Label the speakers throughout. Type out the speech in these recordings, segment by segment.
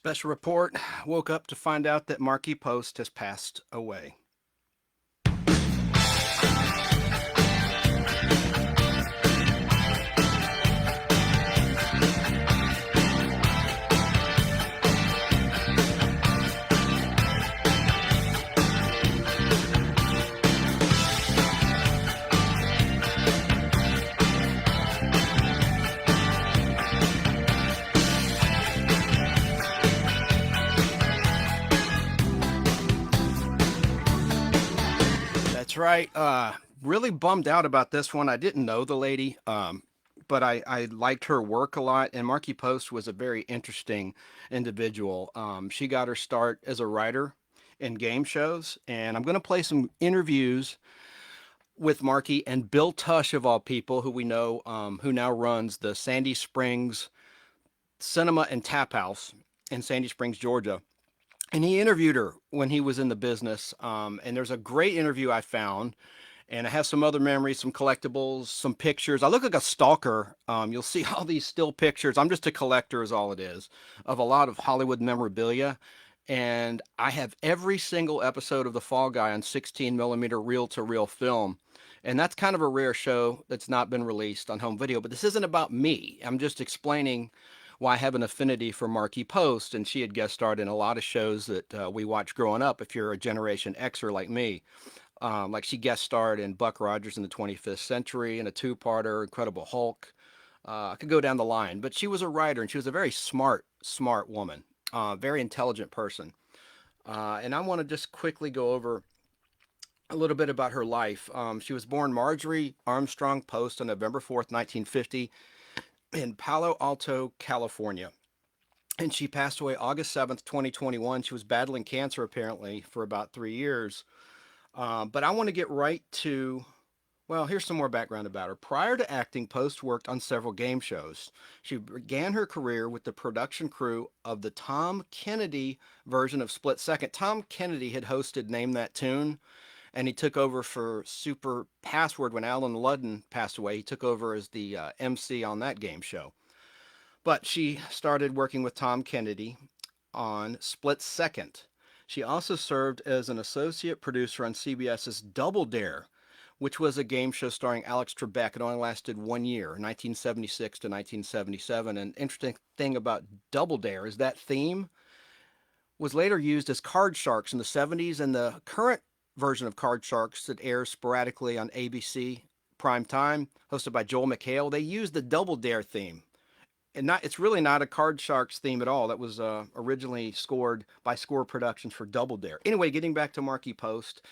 Speaker 1: Special report. Woke up to find out that Markie Post has passed away. That's right. Really bummed out about this one. I didn't know the lady, but I liked her work a lot. And Markie Post was a very interesting individual. She got her start as a writer in game shows. And I'm going to play some interviews with Markie and Bill Tush, of all people, who we know, who now runs the Sandy Springs Cinema and Tap House in Sandy Springs, Georgia. And he interviewed her when he was in the business. And there's a great interview I found. And I have some other memories, some collectibles, some pictures. I look like a stalker. You'll see all these still pictures. I'm just a collector, is all it is, of a lot of Hollywood memorabilia. And I have every single episode of The Fall Guy on 16 millimeter reel to reel film. And that's kind of a rare show that's not been released on home video. But this isn't about me. I'm just explaining why I have an affinity for Markie Post. And she had guest starred in a lot of shows that we watched growing up, if you're a Generation Xer like me. Like she guest starred in Buck Rogers in the 25th Century in a two-parter, Incredible Hulk. I could go down the line, but she was a writer and she was a very smart woman, very intelligent person. And I want to just quickly go over a little bit about her life. She was born Marjorie Armstrong Post on November 4th, 1950 in Palo Alto, California. And she passed away August 7th, 2021. She was battling cancer apparently for about 3 years. But I want to get right to, well, here's some more background about her. Prior to acting, Post worked on several game shows. She began her career with the production crew of the Tom Kennedy version of Split Second. Tom Kennedy had hosted Name That Tune, and he took over for Super Password when Alan Ludden passed away. He took over as the MC on that game show. But she started working with Tom Kennedy on Split Second. She also served as an associate producer on CBS's Double Dare, which was a game show starring Alex Trebek. It only lasted 1 year, 1976 to 1977. An interesting thing about Double Dare is that theme was later used as Card Sharks in the 70s, and the current version of Card Sharks that airs sporadically on ABC prime time, hosted by Joel McHale, they used the Double Dare theme. And it's really not a Card Sharks theme at all. That was originally scored by Score Productions for Double Dare. Anyway, getting back to Markie Post,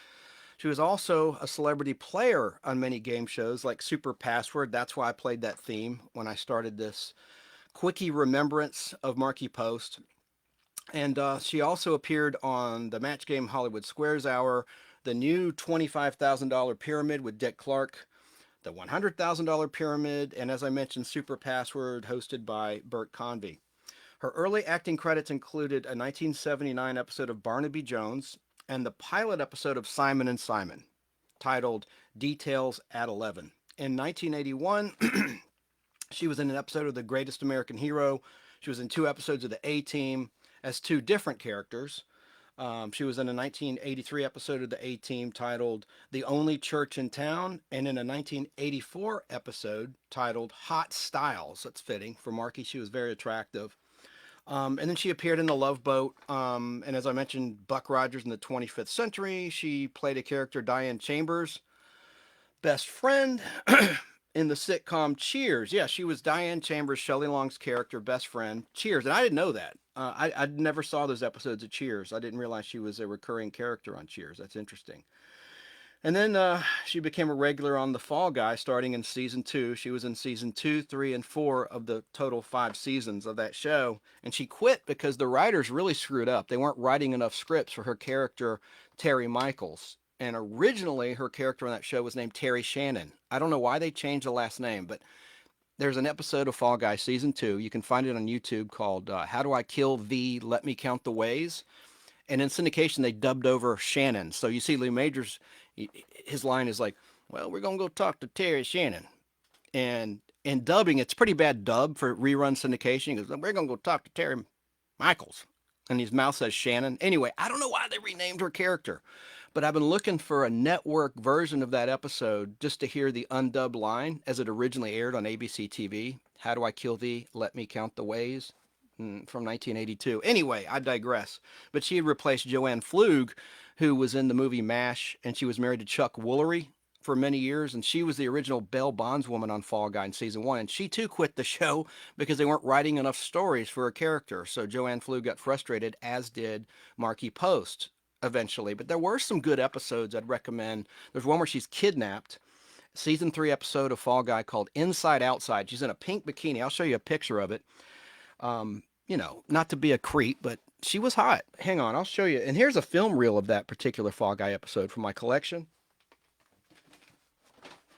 Speaker 1: she was also a celebrity player on many game shows like Super Password. That's why I played that theme when I started this quickie remembrance of Markie Post. And she also appeared on the Match Game Hollywood Squares Hour, the new $25,000 Pyramid with Dick Clark, the $100,000 Pyramid, and as I mentioned, Super Password, hosted by Bert Convy. Her early acting credits included a 1979 episode of Barnaby Jones and the pilot episode of Simon and Simon, titled Details at 11. In 1981, she was in an episode of The Greatest American Hero. She was in 2 episodes of The A-Team as 2 different characters. She was in a 1983 episode of the A-Team titled The Only Church in Town, and in a 1984 episode titled Hot Styles. That's fitting. For Markie, she was very attractive. And then she appeared in The Love Boat. And as I mentioned, Buck Rogers in the 25th Century. She played a character, Diane Chambers' best friend in the sitcom Cheers. Yeah, she was Diane Chambers, Shelley Long's character, best friend. Cheers. And I didn't know that. I never saw those episodes of Cheers. I didn't realize she was a recurring character on Cheers. That's interesting. And then she became a regular on The Fall Guy starting in season 2. She was in season 2, 3, and 4 of the total 5 seasons of that show. And she quit because the writers really screwed up. They weren't writing enough scripts for her character, Terry Michaels. And originally, her character on that show was named Terri Shannon. I don't know why they changed the last name, but there's an episode of Fall Guy season 2. You can find it on YouTube called How Do I Kill Thee? Let Me Count the Ways. And in syndication, they dubbed over Shannon. So you see Lee Majors, his line is like, well, we're going to go talk to Terri Shannon. And in dubbing, it's pretty bad dub for rerun syndication. He goes, we're going to go talk to Terry Michaels. and his mouth says Shannon. Anyway, I don't know why they renamed her character, but I've been looking for a network version of that episode just to hear the undubbed line as it originally aired on ABC TV. How do I kill thee? Let me count the ways. From 1982. Anyway, I digress. But she had replaced Joanne Flug, who was in the movie MASH, and she was married to Chuck Woolery for many years, and she was the original Belle bondswoman on Fall Guy in season 1, and she too quit the show because they weren't writing enough stories for her character. So Joanne Flug got frustrated, as did Markie Post eventually. But there were some good episodes I'd recommend. There's one where she's kidnapped, season 3 episode of Fall Guy called Inside Outside. She's in a pink bikini. I'll show you a picture of it. You know, not to be a creep, but she was hot. Hang on, I'll show you. And here's a film reel of that particular Fall Guy episode from my collection.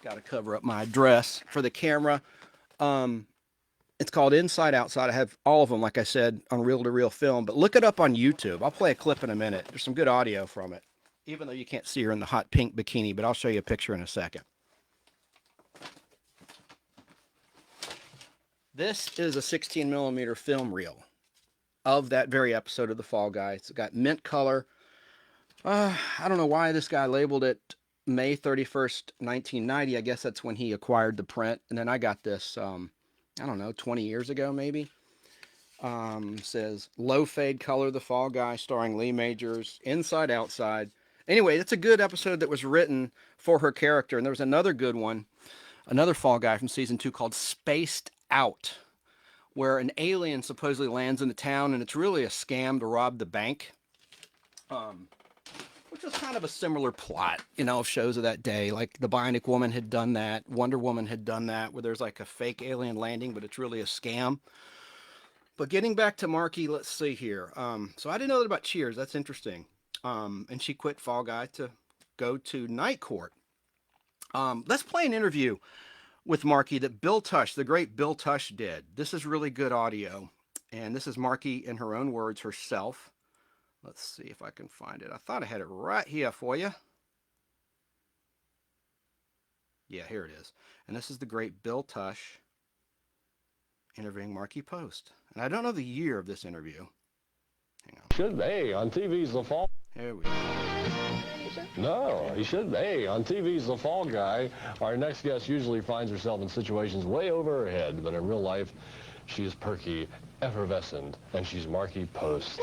Speaker 1: Got to cover up my dress for the camera. It's called Inside Outside. I have all of them, like I said, on reel-to-reel film. But look it up on YouTube. I'll play a clip in a minute. There's some good audio from it, even though you can't see her in the hot pink bikini. But I'll show you a picture in a second. This is a 16 millimeter film reel of that very episode of The Fall Guy. It's got mint color. I don't know why this guy labeled it May 31st, 1990. I guess that's when he acquired the print. And then I got this, I don't know, 20 years ago maybe. Says low fade color, The Fall Guy, starring Lee Majors, Inside Outside. Anyway, it's a good episode that was written for her character. And there was another good one, another Fall Guy from season 2 called Spaced Out, where an alien supposedly lands in the town, and it's really a scam to rob the bank, which was kind of a similar plot, you know, of shows of that day. Like the Bionic Woman had done that, Wonder Woman had done that, where there's like a fake alien landing, but it's really a scam. But getting back to Markie, let's see here. So I didn't know that about Cheers. That's interesting. And she quit Fall Guy to go to Night Court. Let's play an interview with Markie that Bill Tush, the great Bill Tush, did. This is really good audio. And this is Markie in her own words herself. Let's see if I can find it. I thought I had it right here for you. Yeah, here it is. And this is the great Bill Tush interviewing Markie Post. And I don't know the year of this interview. Hang on.
Speaker 2: Should be. On TV's The Fall.
Speaker 1: Here we go.
Speaker 2: No, he should be. Hey, on TV's The Fall Guy, our next guest usually finds herself in situations way over her head, but in real life, she is perky, effervescent, and she's Markie Post,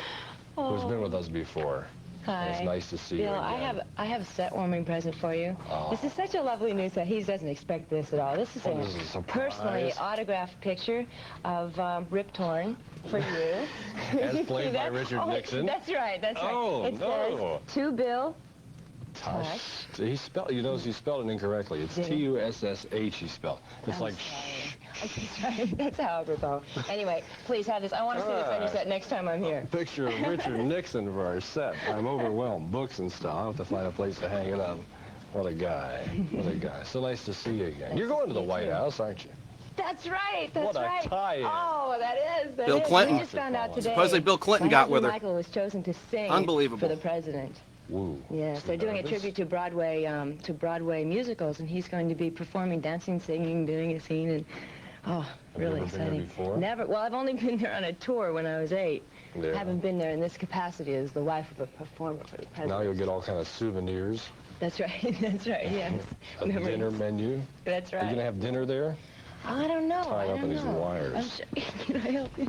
Speaker 2: who's been with us before.
Speaker 3: Hi.
Speaker 2: It's nice to see
Speaker 3: Bill,
Speaker 2: you again.
Speaker 3: I have a set warming present for you.
Speaker 2: Oh.
Speaker 3: This is such a lovely new set. He doesn't expect this at all. This is
Speaker 2: This is a surprise.
Speaker 3: personally autographed picture of Rip Torn for you.
Speaker 2: As played by Richard Nixon.
Speaker 3: That's right, that's right.
Speaker 2: Oh,
Speaker 3: it
Speaker 2: no.
Speaker 3: says, to Bill
Speaker 2: Tush. He spelled, you notice he spelled it incorrectly. It's T-U-S-S-H he spelled. It's like shh.
Speaker 3: That's right. That's how I recall. Anyway, please have this. I want to see this on your set next time I'm here.
Speaker 2: A picture of Richard Nixon for our set. I'm overwhelmed. Books and stuff. I'll have to find a place to hang it up. What a guy. What a guy. So nice to see you again. You're going to the White House, aren't you?
Speaker 3: That's right. That's right.
Speaker 2: What a tie-in.
Speaker 3: Oh, that is.
Speaker 1: Bill Clinton.
Speaker 3: We just found out today.
Speaker 1: Supposedly Bill Clinton got with her.
Speaker 3: Michael was chosen to sing
Speaker 1: Unbelievable.
Speaker 3: for the president.
Speaker 2: Woo.
Speaker 3: Yes, they're doing a tribute to Broadway musicals, and he's going to be performing, dancing, singing, doing a scene, and really
Speaker 2: Have you ever been
Speaker 3: exciting.
Speaker 2: there before?
Speaker 3: Never. Well, I've only been there on a tour when I was 8.
Speaker 2: Yeah.
Speaker 3: I haven't been there in this capacity as the wife of a performer for the president.
Speaker 2: Now you'll get all kind of souvenirs.
Speaker 3: That's right. That's right. Yes.
Speaker 2: A dinner menu.
Speaker 3: That's right.
Speaker 2: Are you going to have dinner there?
Speaker 3: I don't know.
Speaker 2: Tied up in these wires.
Speaker 3: I'm sure. Can I help you?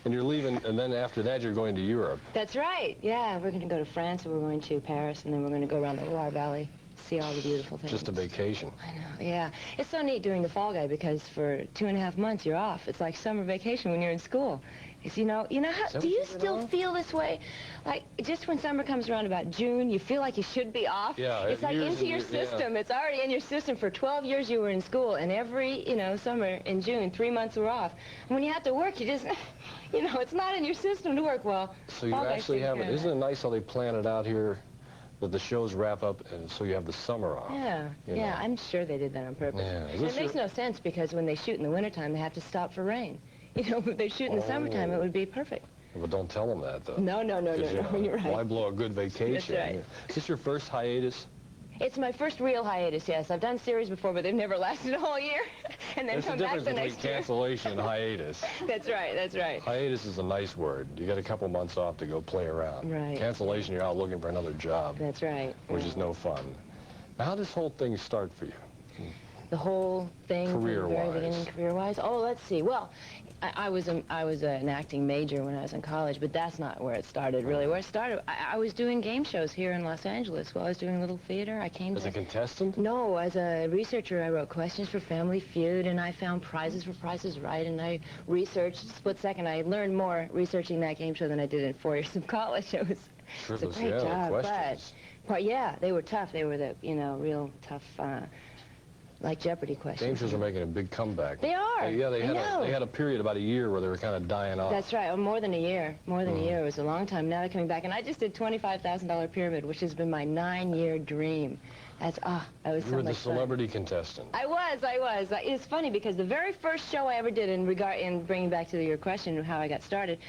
Speaker 2: And you're leaving, and then after that you're going to Europe.
Speaker 3: That's right. Yeah, we're going to go to France, and we're going to Paris, and then we're going to go around the Loire Valley, see all the beautiful things.
Speaker 2: Just a vacation.
Speaker 3: I know, yeah. It's so neat doing the Fall Guy because for 2.5 months you're off. It's like summer vacation when you're in school. It's, you know how, do you still feel this way? Like, just when summer comes around about June, you feel like you should be off.
Speaker 2: Yeah.
Speaker 3: It's like into your system. Yeah. It's already in your system. For 12 years you were in school, and every, summer in June, 3 months were off. And when you have to work, you just, it's not in your system to work well.
Speaker 2: So you actually have it. Isn't it nice how they plan it out here? That the shows wrap up, and so you have the summer off.
Speaker 3: Yeah, yeah, I'm sure they did that on purpose.
Speaker 2: Yeah.
Speaker 3: It makes no sense because when they shoot in the wintertime, they have to stop for rain. If they shoot in the summertime, it would be perfect.
Speaker 2: But don't tell them that, though.
Speaker 3: No, you're right.
Speaker 2: Why blow a good vacation?
Speaker 3: That's right.
Speaker 2: Is this your first hiatus?
Speaker 3: It's my first real hiatus, yes. I've done series before, but they've never lasted a whole year. And then
Speaker 2: There's a
Speaker 3: come back
Speaker 2: difference
Speaker 3: the
Speaker 2: between
Speaker 3: next year.
Speaker 2: cancellation and hiatus.
Speaker 3: That's right, that's right.
Speaker 2: Hiatus is a nice word. You get a couple months off to go play around.
Speaker 3: Right.
Speaker 2: Cancellation, you're out looking for another job.
Speaker 3: That's right.
Speaker 2: Which is no fun. Now, how did this whole thing start for you?
Speaker 3: The whole thing from the very
Speaker 2: Career-wise.
Speaker 3: beginning, career-wise? Oh, let's see. Well, I was an acting major when I was in college, but that's not where it started, really. Where it started, I was doing game shows here in Los Angeles while I was doing little theater. I came
Speaker 2: As a contestant?
Speaker 3: No, as a researcher, I wrote questions for Family Feud, and I found prizes for Price is Right, and I researched, split second, I learned more researching that game show than I did in 4 years of college. It was a great job, but yeah, they were tough. They were the, real tough, like Jeopardy questions.
Speaker 2: Game shows are making a big comeback.
Speaker 3: They are.
Speaker 2: Yeah, they had a period about a year where they were kind of dying off.
Speaker 3: That's right. Oh, more than a year. More than a year. It was a long time. Now they're coming back. And I just did $25,000 Pyramid, which has been my 9-year dream. That was so much fun.
Speaker 2: You were the celebrity contestant.
Speaker 3: I was. It's funny because the very first show I ever did, in bringing back to your question how I got started,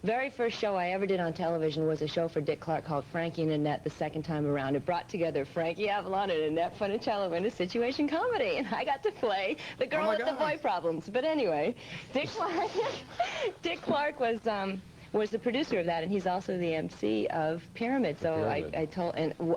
Speaker 3: very first show I ever did on television was a show for Dick Clark called Frankie and Annette the second time around. It brought together Frankie Avalon and Annette Funicello in a situation comedy, and I got to play the girl with the boy problems. But anyway, Dick Clark was the producer of that, and he's also the MC of Pyramid. So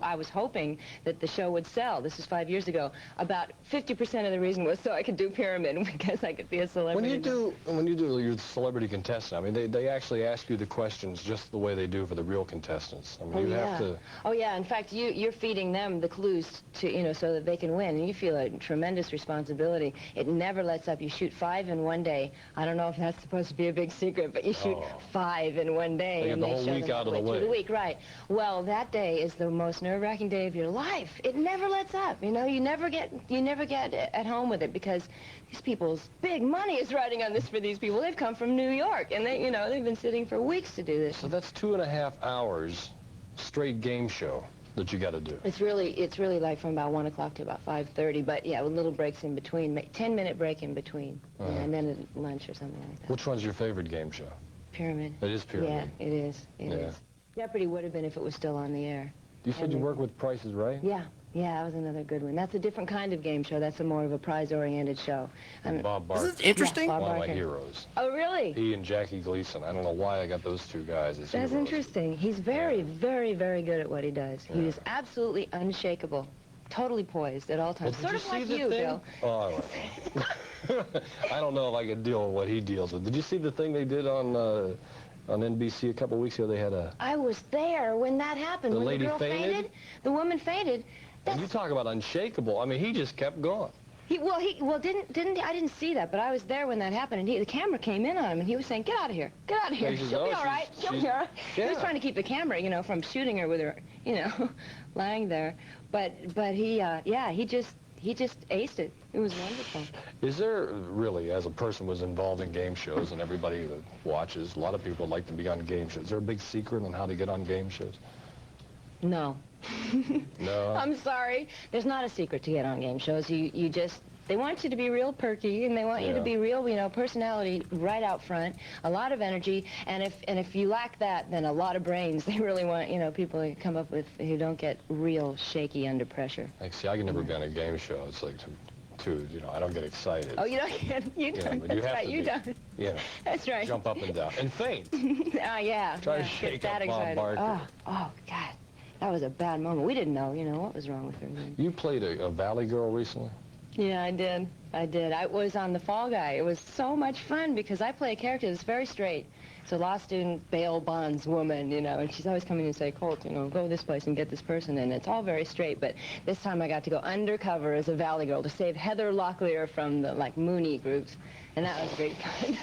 Speaker 3: I was hoping that the show would sell. This was 5 years ago. About 50% of the reason was so I could do Pyramid because I could be a celebrity.
Speaker 2: When you do your celebrity contestant, I mean, they actually ask you the questions just the way they do for the real contestants. I mean, you have to.
Speaker 3: Oh yeah. In fact, you're feeding them the clues to so that they can win, and you feel a tremendous responsibility. It never lets up. You shoot 5 in one day. I don't know if that's supposed to be a big secret, but you shoot 5 in one day,
Speaker 2: and they show
Speaker 3: week out of the way. The week, right? Well, that day is the most nerve-wracking day of your life. It never lets up. You never get at home with it because these people's big money is riding on this for these people. They've come from New York, and they've been sitting for weeks to do this.
Speaker 2: So that's 2.5 hours straight game show that you got to do.
Speaker 3: It's really like from about 1 o'clock to about 5:30, but yeah, with little breaks in between, 10-minute break in between, and then a lunch or something like that.
Speaker 2: Which one's your favorite game show?
Speaker 3: Pyramid.
Speaker 2: It is Pyramid.
Speaker 3: Yeah, it is. It is. Jeopardy would have been if it was still on the air.
Speaker 2: You said you work with Price is Right?
Speaker 3: Yeah, that was another good one. That's a different kind of game show. That's a more of a prize-oriented show.
Speaker 2: And Bob Barker.
Speaker 1: This is interesting.
Speaker 3: Yeah,
Speaker 2: One of my heroes.
Speaker 3: Oh, really?
Speaker 2: He and Jackie Gleason. I don't know why I got those two guys as
Speaker 3: That's
Speaker 2: heroes.
Speaker 3: interesting. He's very, very, very good at what he does. Yeah. He is absolutely unshakable. Totally poised at all times.
Speaker 2: Well,
Speaker 3: sort of like you, Bill.
Speaker 2: Oh, I don't know if I could deal with what he deals with. Did you see the thing they did on NBC a couple weeks ago? They had a...
Speaker 3: I was there when that happened. When
Speaker 2: lady
Speaker 3: the girl fainted? The woman fainted.
Speaker 2: And you talk about unshakable. I mean, he just kept going.
Speaker 3: Didn't I didn't see that, but I was there when that happened, and the camera came in on him, and he was saying, "Get out of here, get out of here. She'll be all right. She'll be all right." Yeah. He was trying to keep the camera, from shooting her with her, lying there. But he just aced it. It was wonderful.
Speaker 2: Is there really, as a person was involved in game shows, and everybody that watches, a lot of people like to be on game shows. Is there a big secret on how to get on game shows?
Speaker 3: No.
Speaker 2: No?
Speaker 3: I'm sorry. There's not a secret to get on game shows. They want you to be real perky, and they want you to be real, personality right out front, a lot of energy, and if you lack that, then a lot of brains. They really want, people to come up with who don't get real shaky under pressure.
Speaker 2: See, I can never be on a game show. It's like I don't get excited.
Speaker 3: Oh, you don't? You don't. That's right. You don't.
Speaker 2: Yeah.
Speaker 3: That's right.
Speaker 2: Jump up and down and faint.
Speaker 3: Yeah.
Speaker 2: Try to shake up Bob Barker.
Speaker 3: Oh, God. That was a bad moment. We didn't know, what was wrong with her.
Speaker 2: You played a Valley Girl recently?
Speaker 3: Yeah, I did. I was on The Fall Guy. It was so much fun because I play a character that's very straight. It's a law student, bail bondswoman, and she's always coming and say, Colt, go this place and get this person, and it's all very straight. But this time I got to go undercover as a Valley Girl to save Heather Locklear from the, Mooney groups, and that was great fun.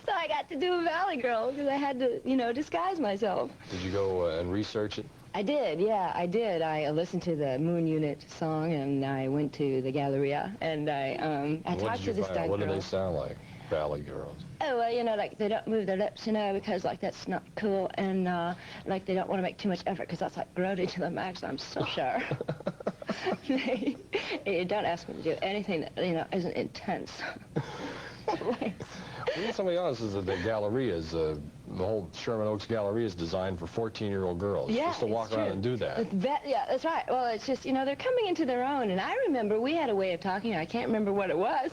Speaker 3: So I got to do a Valley Girl because I had to, disguise myself.
Speaker 2: Did you go and research it?
Speaker 3: I did, yeah, I did. I listened to the Moon Unit song, and I went to the Galleria, and I talked to this stunt girl.
Speaker 2: What do they sound like, Valley Girls?
Speaker 3: Oh, well, they don't move their lips, because, that's not cool, and, they don't want to make too much effort, because that's, grody to the max. I'm so sure. They don't ask me to do anything that, isn't intense.
Speaker 2: Well, somebody else is at the Galleria is the whole Sherman Oaks Gallery is designed for 14-year-old girls.
Speaker 3: Yeah,
Speaker 2: just to walk around and do that.
Speaker 3: Yeah, that's right. Well, it's just, you know, they're coming into their own. And I remember we had a way of talking. I can't remember what it was.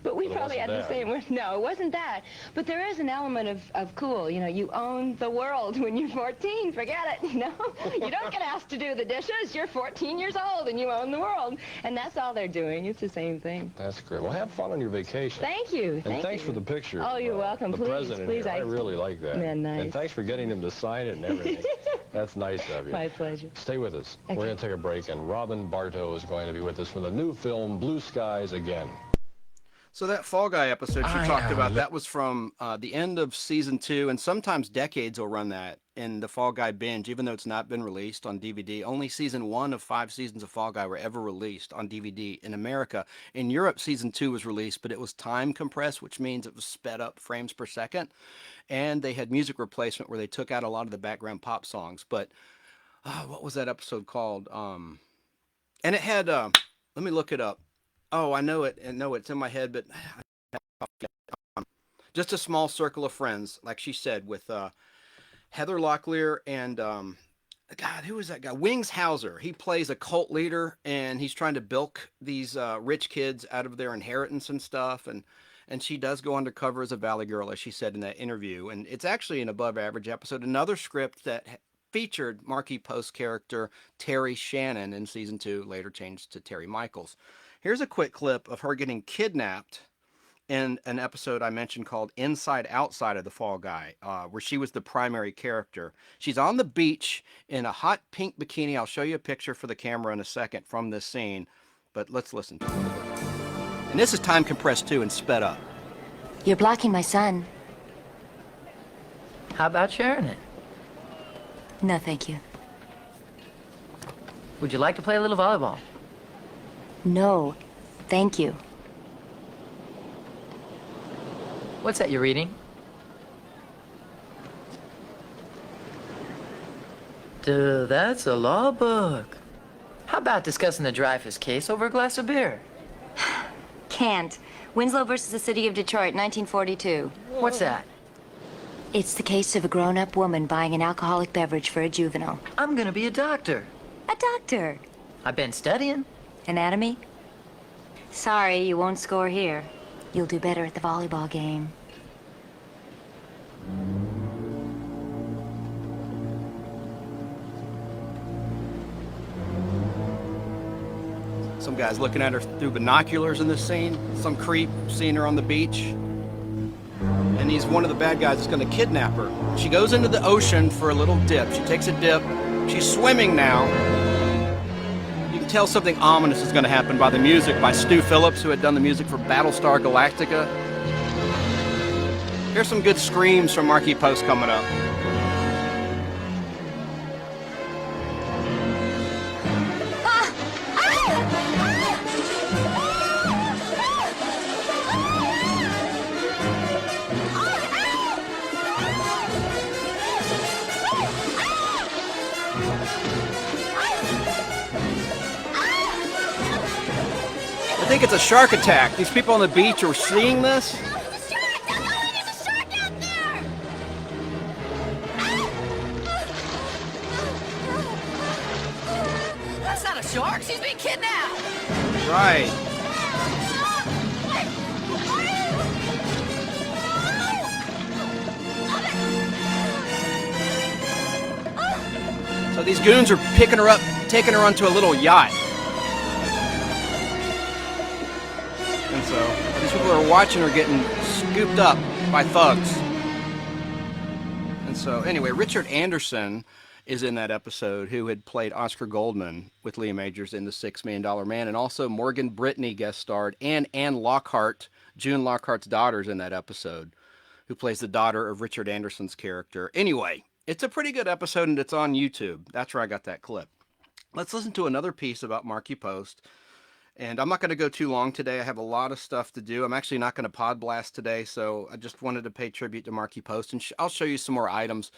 Speaker 3: But we probably had the same word. No, it wasn't that. But there is an element of cool. You know, you own the world when you're 14. Forget it, you know. You don't get asked to do the dishes. You're 14 years old and you own the world. And that's all they're doing. It's the same thing.
Speaker 2: That's great. Well, have fun on your vacation.
Speaker 3: Thank you.
Speaker 2: And thanks for the picture.
Speaker 3: Oh, you're welcome.
Speaker 2: The president
Speaker 3: please.
Speaker 2: Here. I really like that.
Speaker 3: Man, nice.
Speaker 2: And thanks for getting him to sign it and everything. That's nice of you.
Speaker 3: My pleasure.
Speaker 2: Stay with us.
Speaker 3: Okay.
Speaker 2: We're going to take a break, and Robin Bartels is going to be with us for the new film, Blue Skies Again.
Speaker 1: So that Fall Guy episode she talked about, that was from the end of season 2, and sometimes Decades will run that in the Fall Guy binge, even though it's not been released on DVD. Only season 1 of 5 seasons of Fall Guy were ever released on DVD in America. In Europe, season 2 was released, but it was time compressed, which means it was sped up frames per second. And they had music replacement where they took out a lot of the background pop songs. But what was that episode called? And it had, let me look it up. Oh, I know it. And no, it's in my head, but just a small circle of friends, like she said, with Heather Locklear and God, who is that guy? Wings Hauser. He plays a cult leader, and he's trying to bilk these rich kids out of their inheritance and stuff. And she does go undercover as a Valley Girl, as she said in that interview. And it's actually an above-average episode. Another script that featured Markie Post's character Terri Shannon in season 2, later changed to Terry Michaels. Here's a quick clip of her getting kidnapped in an episode I mentioned called Inside Outside of the Fall Guy, where she was the primary character. She's on the beach in a hot pink bikini. I'll show you a picture for the camera in a second from this scene, but let's listen to it. And this is time compressed too and sped up.
Speaker 4: You're blocking my son.
Speaker 5: How about sharing it?
Speaker 4: No, thank you.
Speaker 5: Would you like to play a little volleyball?
Speaker 4: No, thank you.
Speaker 5: What's that you're reading? Dude, that's a law book. How about discussing the Dreyfus case over a glass of beer?
Speaker 4: Can't. Winslow versus the City of Detroit, 1942.
Speaker 5: What's that?
Speaker 4: It's the case of a grown-up woman buying an alcoholic beverage for a juvenile.
Speaker 5: I'm gonna be a doctor.
Speaker 4: A doctor.
Speaker 5: I've been studying.
Speaker 4: Anatomy? Sorry, you won't score here. You'll do better at the volleyball game.
Speaker 1: Some guy's looking at her through binoculars in this scene. Some creep seeing her on the beach. And he's one of the bad guys that's going to kidnap her. She goes into the ocean for a little dip. She takes a dip. She's swimming now. You can tell something ominous is going to happen by the music by Stu Phillips, who had done the music for Battlestar Galactica. Here's some good screams from Markie Post coming up. I think it's a shark attack. These people on the beach are seeing this.
Speaker 6: That's not a shark. She's being kidnapped.
Speaker 1: Right. So these goons are picking her up, taking her onto a little yacht. And so these people are watching her getting scooped up by thugs. And so anyway, Richard Anderson is in that episode, who had played Oscar Goldman with Leah Majors in The $6 Million Man, and also Morgan Brittany guest starred, and Anne Lockhart, June Lockhart's daughter's in that episode, who plays the daughter of Richard Anderson's character. Anyway, it's a pretty good episode, and it's on YouTube. That's where I got that clip. Let's listen to another piece about Markie Post. And I'm not going to go too long today. I have a lot of stuff to do. I'm actually not going to Podblast today, so I just wanted to pay tribute to Markie Post, and I'll show you some more items.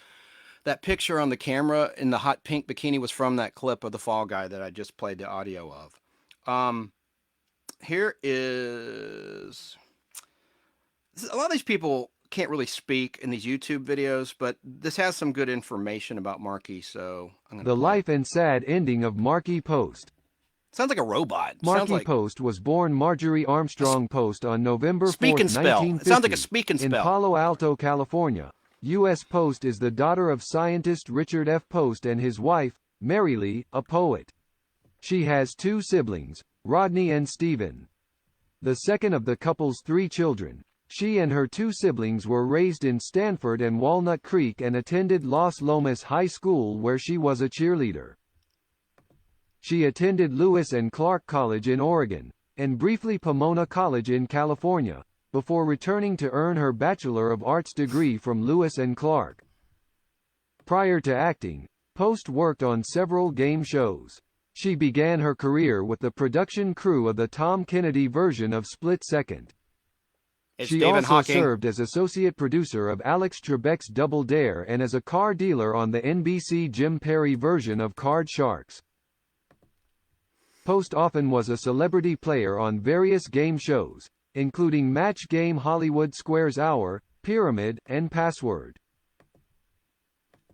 Speaker 1: That picture on the camera in the hot pink bikini was from that clip of the Fall Guy that I just played the audio of. Here is... A lot of these people can't really speak in these YouTube videos, but this has some good information about Markie, so I'm going to
Speaker 7: The
Speaker 1: play.
Speaker 7: life and sad ending of Markie Post.
Speaker 1: Sounds like a robot. Sounds
Speaker 7: Markie
Speaker 1: like
Speaker 7: Post was born Marjorie Armstrong Post on November 4,
Speaker 1: speak and spell.
Speaker 7: 1950,
Speaker 1: It sounds like a speak and
Speaker 7: in
Speaker 1: spell.
Speaker 7: Palo Alto, California. U.S. Post is the daughter of scientist Richard F. Post and his wife, Mary Lee, a poet. She has 2 siblings, Rodney and Stephen. The second of the couple's 3 children. She and her 2 siblings were raised in Stanford and Walnut Creek and attended Los Lomas High School where she was a cheerleader. She attended Lewis and Clark College in Oregon, and briefly Pomona College in California, before returning to earn her Bachelor of Arts degree from Lewis and Clark. Prior to acting, Post worked on several game shows. She began her career with the production crew of the Tom Kennedy version of Split Second.
Speaker 1: It's
Speaker 7: She
Speaker 1: Stephen
Speaker 7: also
Speaker 1: Hawking.
Speaker 7: served as associate producer of Alex Trebek's Double Dare and as a car dealer on the NBC Jim Perry version of Card Sharks. Post often was a celebrity player on various game shows, including Match Game Hollywood Squares Hour, Pyramid, and Password.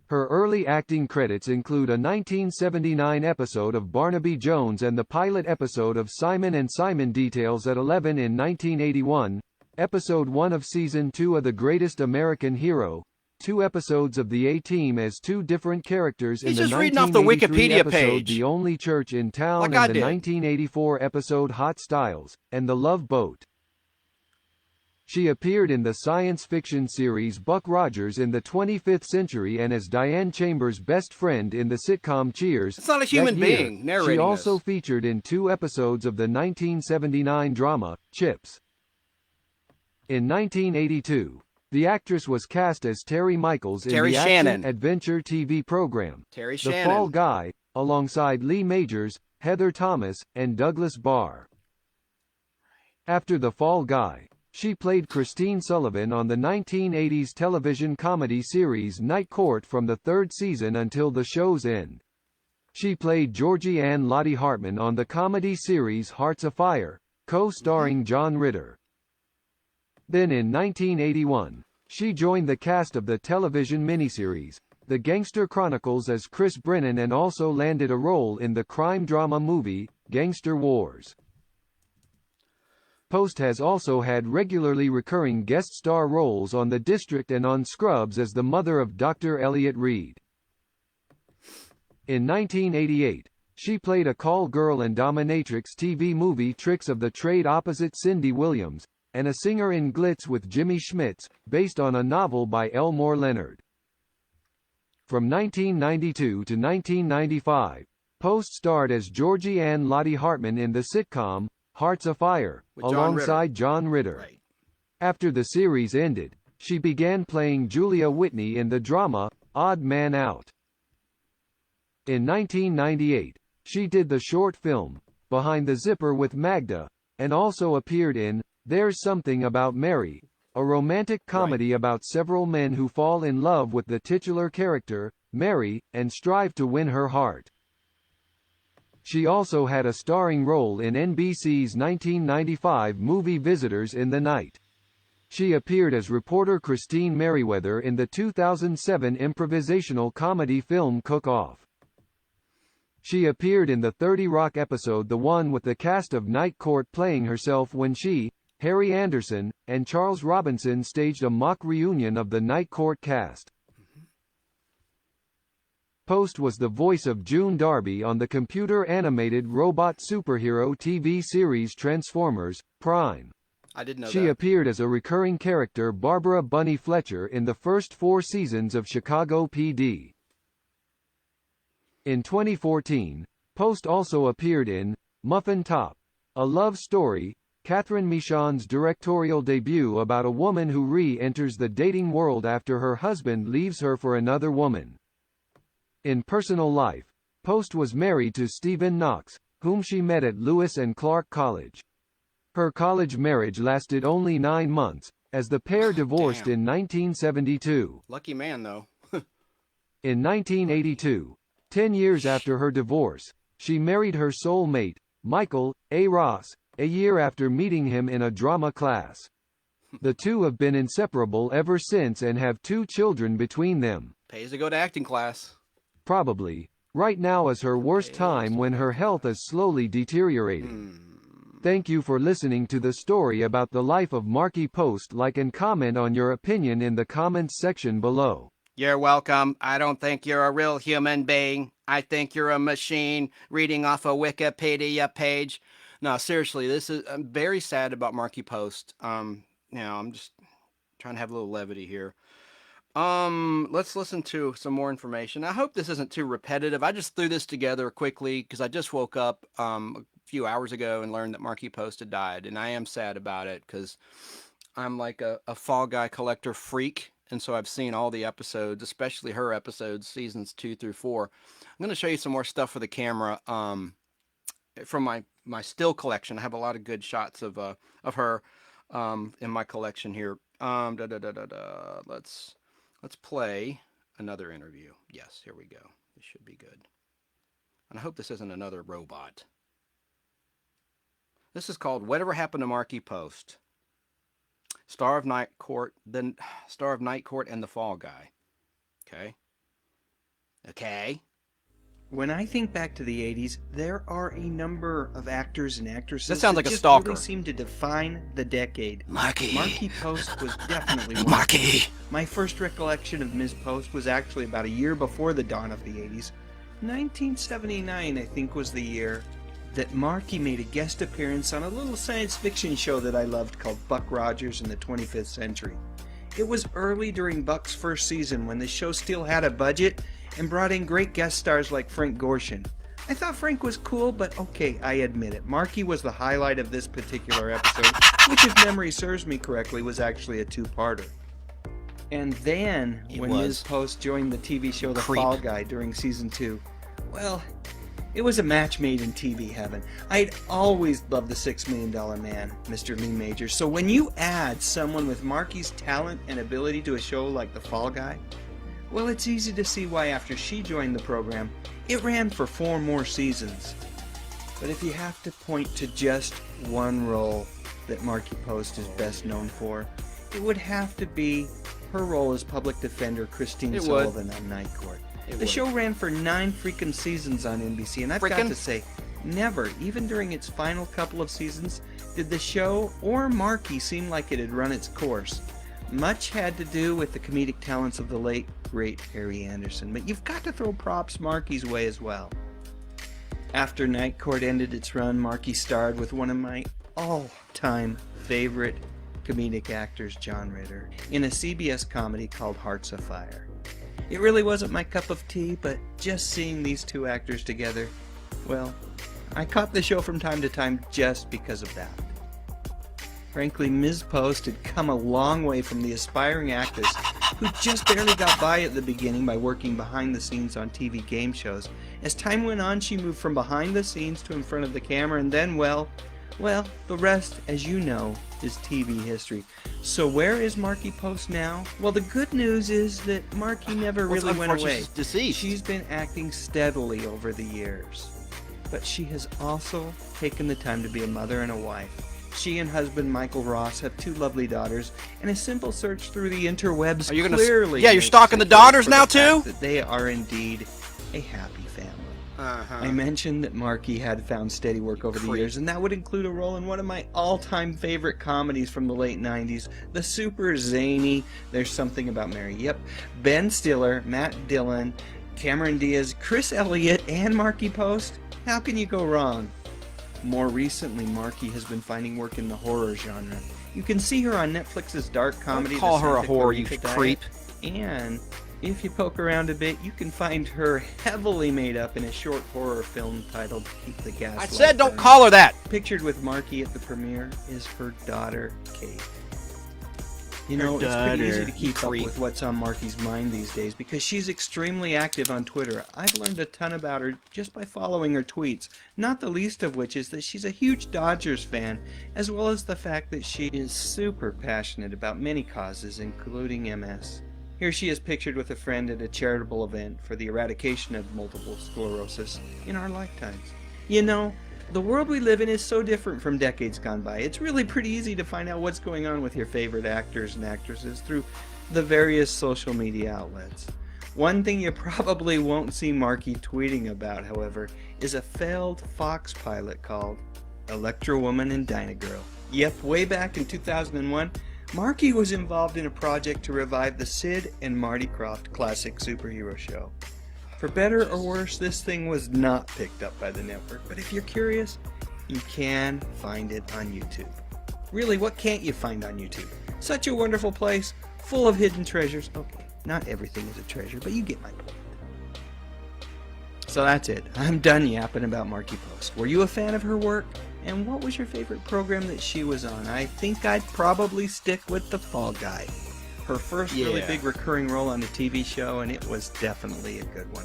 Speaker 7: Her early acting credits include a 1979 episode of Barnaby Jones and the pilot episode of Simon and Simon Details at 11 in 1981, episode 1 of season 2 of The Greatest American Hero, 2 episodes of The A-Team as 2 different characters in
Speaker 1: He's
Speaker 7: the
Speaker 1: just reading off the
Speaker 7: 1983
Speaker 1: Wikipedia
Speaker 7: episode
Speaker 1: page.
Speaker 7: The Only Church in Town
Speaker 1: Like I
Speaker 7: and the
Speaker 1: did.
Speaker 7: 1984 episode Hot Styles, and The Love Boat. She appeared in the science fiction series Buck Rogers in the 25th Century and as Diane Chambers' best friend in the sitcom Cheers.
Speaker 1: It's not a
Speaker 7: that
Speaker 1: human
Speaker 7: year.
Speaker 1: being narrating
Speaker 7: She also
Speaker 1: this.
Speaker 7: featured in 2 episodes of the 1979 drama, Chips. In 1982, the actress was cast as Terry Michaels in
Speaker 1: Terri
Speaker 7: the
Speaker 1: Shannon.
Speaker 7: action-adventure TV program,
Speaker 1: Terri
Speaker 7: The
Speaker 1: Shannon.
Speaker 7: Fall Guy, alongside Lee Majors, Heather Thomas, and Douglas Barr. After The Fall Guy, she played Christine Sullivan on the 1980s television comedy series Night Court from the 3rd season until the show's end. She played Georgie Anne Lahti Hartman on the comedy series Hearts Afire, co-starring John Ritter. Then in 1981, she joined the cast of the television miniseries, The Gangster Chronicles as Chris Brennan and also landed a role in the crime drama movie, Gangster Wars. Post has also had regularly recurring guest star roles on The District and on Scrubs as the mother of Dr. Elliot Reed. In 1988, she played a call girl in dominatrix TV movie Tricks of the Trade opposite Cindy Williams, and a singer in Glitz with Jimmy Schmitz, based on a novel by Elmore Leonard. From 1992 to 1995, Post starred as Georgie Anne Lahti Hartman in the sitcom, Hearts Afire,
Speaker 1: With John
Speaker 7: alongside John Ritter.
Speaker 1: Right.
Speaker 7: After the series ended, she began playing Julia Whitney in the drama, Odd Man Out. In 1998, she did the short film, Behind the Zipper with Magda, and also appeared in There's Something About Mary, a romantic comedy about several men who fall in love with the titular character, Mary, and strive to win her heart. She also had a starring role in NBC's 1995 movie Visitors in the Night. She appeared as reporter Christine Merriweather in the 2007 improvisational comedy film Cook-Off. She appeared in the 30 Rock episode The One with the cast of Night Court playing herself when she, Harry Anderson, and Charles Robinson staged a mock reunion of the Night Court cast. Post was the voice of June Darby on the computer-animated robot superhero TV series Transformers, Prime.
Speaker 1: I didn't know
Speaker 7: She
Speaker 1: that.
Speaker 7: appeared as a recurring character Barbara Bunny Fletcher in the first 4 seasons of Chicago PD. In 2014, Post also appeared in Muffin Top, a love story, Catherine Michon's directorial debut about a woman who re-enters the dating world after her husband leaves her for another woman. In personal life, Post was married to Stephen Knox, whom she met at Lewis and Clark College. Her college marriage lasted only 9 months, as the pair divorced
Speaker 1: Damn.
Speaker 7: in 1972.
Speaker 1: Lucky man, though.
Speaker 7: In 1982, 10 years after her divorce, she married her soulmate, Michael A. Ross, a year after meeting him in a drama class. The two have been inseparable ever since and have 2 children between them.
Speaker 1: Pays to go to acting class.
Speaker 7: Probably. Right now is her worst time when her health is slowly deteriorating. Thank you for listening to the story about the life of Markie Post. Like and comment on your opinion in the comments section below.
Speaker 1: You're welcome. I don't think you're a real human being. I think you're a machine reading off a Wikipedia page. No, seriously, I'm very sad about Markie Post. I'm just trying to have a little levity here. Let's listen to some more information. I hope this isn't too repetitive. I just threw this together quickly because I just woke up a few hours ago and learned that Markie Post had died, and I am sad about it because I'm like a Fall Guy collector freak, and so I've seen all the episodes, especially her episodes, seasons 2 through 4. I'm going to show you some more stuff for the camera from my still collection. I have a lot of good shots of her in my collection here. Let's play another interview. Yes, here we go. This should be good. And I hope this isn't another robot. This is called Whatever Happened to Markie Post. Star of Night Court and the Fall Guy. Okay.
Speaker 8: When I think back to the 80s, there are a number of actors and actresses
Speaker 1: that sounds like
Speaker 8: that
Speaker 1: a
Speaker 8: just
Speaker 1: stalker.
Speaker 8: really seem to define the decade.
Speaker 1: Markie
Speaker 8: Post was definitely one.
Speaker 1: Markie.
Speaker 8: My first recollection of Ms. Post was actually about a year before the dawn of the 80s. 1979, I think, was the year that Markie made a guest appearance on a little science fiction show that I loved called Buck Rogers in the 25th Century. It was early during Buck's first season when the show still had a budget and brought in great guest stars like Frank Gorshin. I thought Frank was cool, but okay, I admit it. Markie was the highlight of this particular episode, which, if memory serves me correctly, was actually a 2-parter. And then, when Ms. Post joined the TV show The Fall Guy during season 2, well, it was a match made in TV heaven. I'd always loved the $6 Million Man, Mr. Lee Majors, so when you add someone with Markie's talent and ability to a show like The Fall Guy, well, it's easy to see why after she joined the program, it ran for 4 more seasons. But if you have to point to just one role that Markie Post is best known for, it would have to be her role as public defender Christine Sullivan on Night Court. The show ran for 9 freaking seasons on NBC, and I've got to say, never, even during its final couple of seasons, did the show or Markie seem like it had run its course. Much had to do with the comedic talents of the late, great Harry Anderson, but you've got to throw props Markie's way as well. After Night Court ended its run, Markie starred with one of my all-time favorite comedic actors, John Ritter, in a CBS comedy called Hearts Afire. It really wasn't my cup of tea, but just seeing these two actors together, well, I caught the show from time to time just because of that. Frankly, Ms. Post had come a long way from the aspiring actress who just barely got by at the beginning by working behind the scenes on TV game shows. As time went on, she moved from behind the scenes to in front of the camera, and then, well, the rest, as you know, is TV history. So where is Markie Post now? Well, the good news is that Markie never really went away.
Speaker 1: She's deceased.
Speaker 8: She's been acting steadily over the years. But she has also taken the time to be a mother and a wife. She and husband Michael Ross have 2 lovely daughters, and a simple search through the interwebs clearly
Speaker 1: you're stalking the daughters now too?
Speaker 8: That they are indeed a happy family. I mentioned that Markie had found steady work over the years, and that would include a role in one of my all-time favorite comedies from the late 90s, the super zany There's Something About Mary. Yep, Ben Stiller, Matt Dillon, Cameron Diaz, Chris Elliott, and Markie Post. How can you go wrong? More recently, Markie has been finding work in the horror genre. You can see her on Netflix's dark comedy.
Speaker 1: Don't call
Speaker 8: The
Speaker 1: her a
Speaker 8: Santa
Speaker 1: whore, you
Speaker 8: Clarita
Speaker 1: creep.
Speaker 8: Diet. And if you poke around a bit, you can find her heavily made up in a short horror film titled Keep the Gas
Speaker 1: I
Speaker 8: Light
Speaker 1: said don't
Speaker 8: Burning.
Speaker 1: call her that.
Speaker 8: Pictured with Markie at the premiere is her daughter, Kate. You
Speaker 1: Her
Speaker 8: know, it's pretty easy
Speaker 1: daughter,
Speaker 8: to keep up
Speaker 1: creep.
Speaker 8: with what's on Markie's mind these days because she's extremely active on Twitter. I've learned a ton about her just by following her tweets, not the least of which is that she's a huge Dodgers fan, as well as the fact that she is super passionate about many causes, including MS. Here she is pictured with a friend at a charitable event for the eradication of multiple sclerosis in our lifetimes. You know, The world we live in is so different from decades gone by. It's really pretty easy to find out what's going on with your favorite actors and actresses through the various social media outlets. One thing you probably won't see Markie tweeting about, however, is a failed Fox pilot called Electra Woman and Dinah Girl. Yep, way back in 2001, Markie was involved in a project to revive the Sid and Marty Krofft classic superhero show. For better or worse, this thing was not picked up by the network, but if you're curious, you can find it on YouTube. Really, what can't you find on YouTube? Such a wonderful place, full of hidden treasures. Okay, not everything is a treasure, but you get my point. So that's it. I'm done yapping about Markie Post. Were you a fan of her work? And what was your favorite program that she was on? I think I'd probably stick with The Fall Guy. Her first really big recurring role on a TV show, and it was definitely a good one.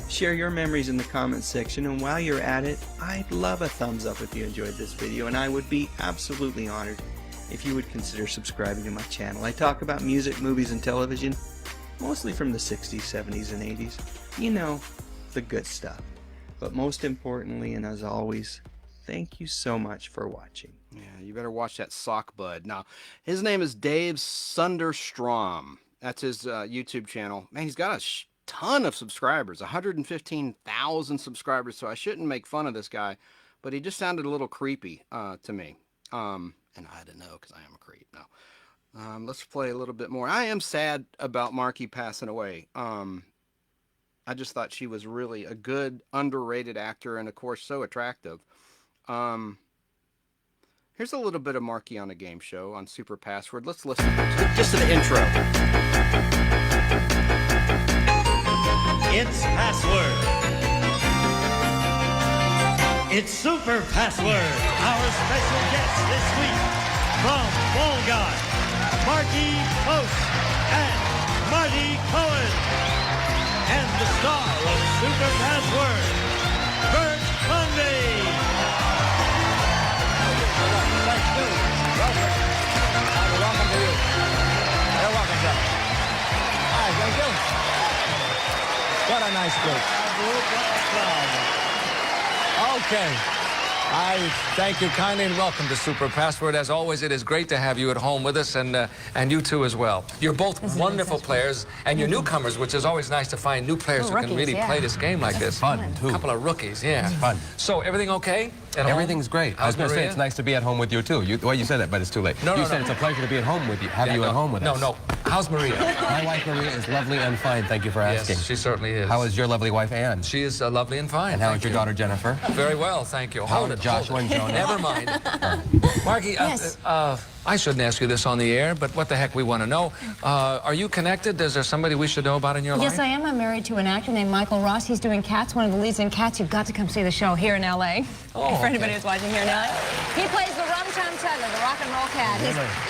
Speaker 8: Share your memories in the comments section, and while you're at it, I'd love a thumbs up if you enjoyed this video, and I would be absolutely honored if you would consider subscribing to my channel. I talk about music, movies, and television, mostly from the 60s, 70s, and 80s. You know, the good stuff. But most importantly, and as always, thank you so much for watching.
Speaker 1: Yeah, you better watch that sock bud. Now, his name is Dave Sunderstrom. That's his YouTube channel. Man, he's got a ton of subscribers, 115,000 subscribers, so I shouldn't make fun of this guy, but he just sounded a little creepy to me. And I had to know because I am a creep. Now, let's play a little bit more. I am sad about Markie passing away. I just thought she was really a good, underrated actor and, of course, so attractive. Here's a little bit of Markie on a game show on Super Password. Let's listen just to the intro.
Speaker 9: It's Password. It's Super Password. Our special guest this week from Fall Guy, Markie Post and Marty Cohen. And the star of Super Password, Bert Bundy.
Speaker 10: Thank you. Welcome. Welcome to you. You're welcome, sir. Hi, thank you. What a nice group. Okay. I thank you kindly and welcome to Super Password. As always, it is great to have you at home with us, and you too as well. You're both wonderful players, and you're newcomers, which is always nice to find new players who can really play this game like this.
Speaker 11: Fun, too.
Speaker 10: A couple of rookies, yeah.
Speaker 11: Fun.
Speaker 10: So, everything okay?
Speaker 11: Everything's great. I was going to say it's nice to be at home with you, too. Well, you said it, but it's too late. You said it's a pleasure to be at home with you, have you at home with us.
Speaker 10: No. How's Maria?
Speaker 11: My wife, Maria, is lovely and fine. Thank you for asking.
Speaker 10: Yes, she certainly is.
Speaker 11: How is your lovely wife, Anne?
Speaker 10: She is lovely and fine.
Speaker 11: And how is your daughter, Jennifer?
Speaker 10: Very well, thank you.
Speaker 11: How are Joshua and Jonah?
Speaker 10: Never mind. Markie,
Speaker 4: Yes.
Speaker 10: I shouldn't ask you this on the air, but what the heck, we want to know. Are you connected? Is there somebody we should know about in your life?
Speaker 12: Yes, I am. I'm married to an actor named Michael Ross. He's doing Cats, one of the leads in Cats. You've got to come see the show here in L.A.
Speaker 10: Oh,
Speaker 12: for anybody who's watching here in L.A. He plays the Rum-Tum Tugger, the rock and roll cat.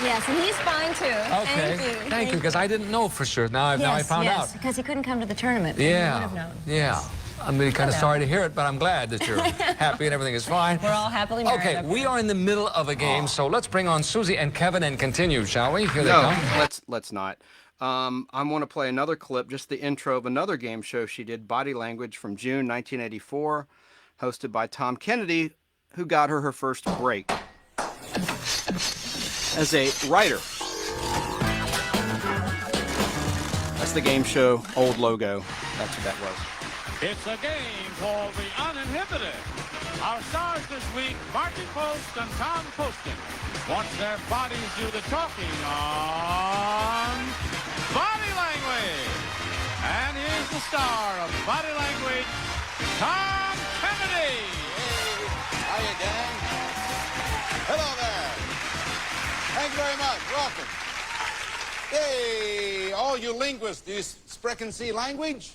Speaker 12: Yes, and he's fine, too.
Speaker 10: Okay. Thank you, because I didn't know for sure. Now I found out.
Speaker 12: Because he couldn't come to the tournament.
Speaker 10: Yeah.
Speaker 12: He would have known.
Speaker 10: Yeah. I'm really kind of sorry to hear it, but I'm glad that you're happy and everything is fine.
Speaker 12: We're all happily married.
Speaker 10: Okay, we are in the middle of a game, so let's bring on Susie and Kevin and continue, shall we? Here they come.
Speaker 1: Let's not. I want to play another clip, just the intro of another game show she did, Body Language, from June 1984, hosted by Tom Kennedy, who got her first break as a writer. That's the game show, old logo. That's what that was.
Speaker 13: It's a game called The Uninhibited. Our stars this week, Markie Post and Tom Poston. Watch their bodies do the talking on Body Language. And here's the star of Body Language, Tom Kennedy.
Speaker 14: Hey, how you, gang? Hello there. Thank you very much. Welcome. Hey, all you linguists, do you sprechen Sie language?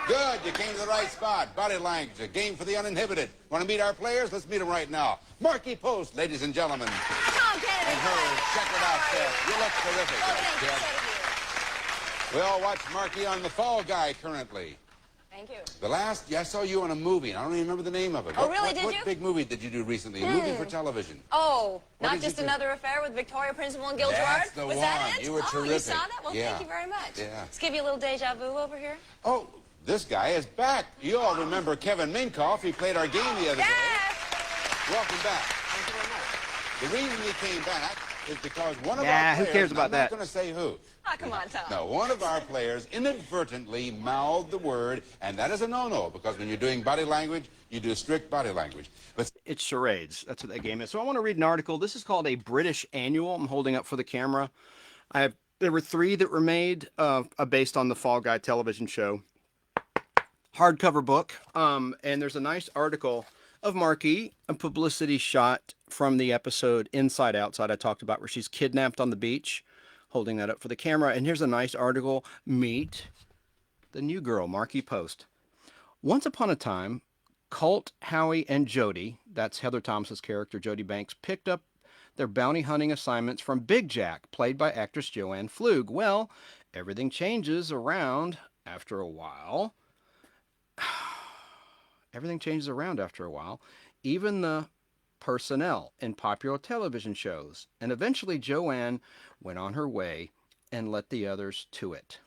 Speaker 14: Good, you came to the right spot. Body Language, a game for the uninhibited. Want to meet our players? Let's meet them right now. Markie Post, ladies and gentlemen.
Speaker 6: Okay,
Speaker 14: and her checkered outfit. You look terrific. We all watch Markie on The Fall Guy currently.
Speaker 3: Thank you.
Speaker 14: I saw you in a movie, and I don't even remember the name of it.
Speaker 3: Oh, really? Did you?
Speaker 14: What big movie did you do recently? A movie for television.
Speaker 3: Oh,
Speaker 14: What
Speaker 3: not
Speaker 14: did you
Speaker 3: just
Speaker 14: do?
Speaker 3: Another Affair with Victoria Principal and Gil
Speaker 14: That's
Speaker 3: Gerard?
Speaker 14: the
Speaker 3: Was
Speaker 14: one.
Speaker 3: that it?
Speaker 14: You were
Speaker 3: Oh, you
Speaker 14: terrific.
Speaker 3: saw that? Well,
Speaker 14: Yeah.
Speaker 3: thank you very much.
Speaker 14: Yeah.
Speaker 3: Let's give you a little deja vu over here.
Speaker 14: Oh, this guy is back. You all remember Kevin Minkoff. He played our game the other day. Welcome back. Thank you very much. The reason he came back is because one of our
Speaker 1: Yeah,
Speaker 14: players,
Speaker 1: who cares about
Speaker 14: I'm
Speaker 1: that?
Speaker 14: not going to say who.
Speaker 6: Oh, come on, Tom.
Speaker 14: No, one of our players inadvertently mouthed the word, and that is a no-no, because when you're doing body language, you do strict body language. But
Speaker 1: it's charades. That's what that game is. So I want to read an article. This is called a British Annual. I'm holding up for the camera. There were 3 that were made based on the Fall Guy television show. Hardcover book. And there's a nice article of Markie, a publicity shot from the episode Inside Outside I talked about, where she's kidnapped on the beach, holding that up for the camera. And here's a nice article. Meet the new girl, Markie Post. Once upon a time, Colt, Howie, and Jody, that's Heather Thomas's character, Jody Banks, picked up their bounty hunting assignments from Big Jack, played by actress Joanne Flug. Well, everything changes around after a while. Everything changes around after a while. Even the personnel in popular television shows. And eventually Joanne went on her way and let the others to it.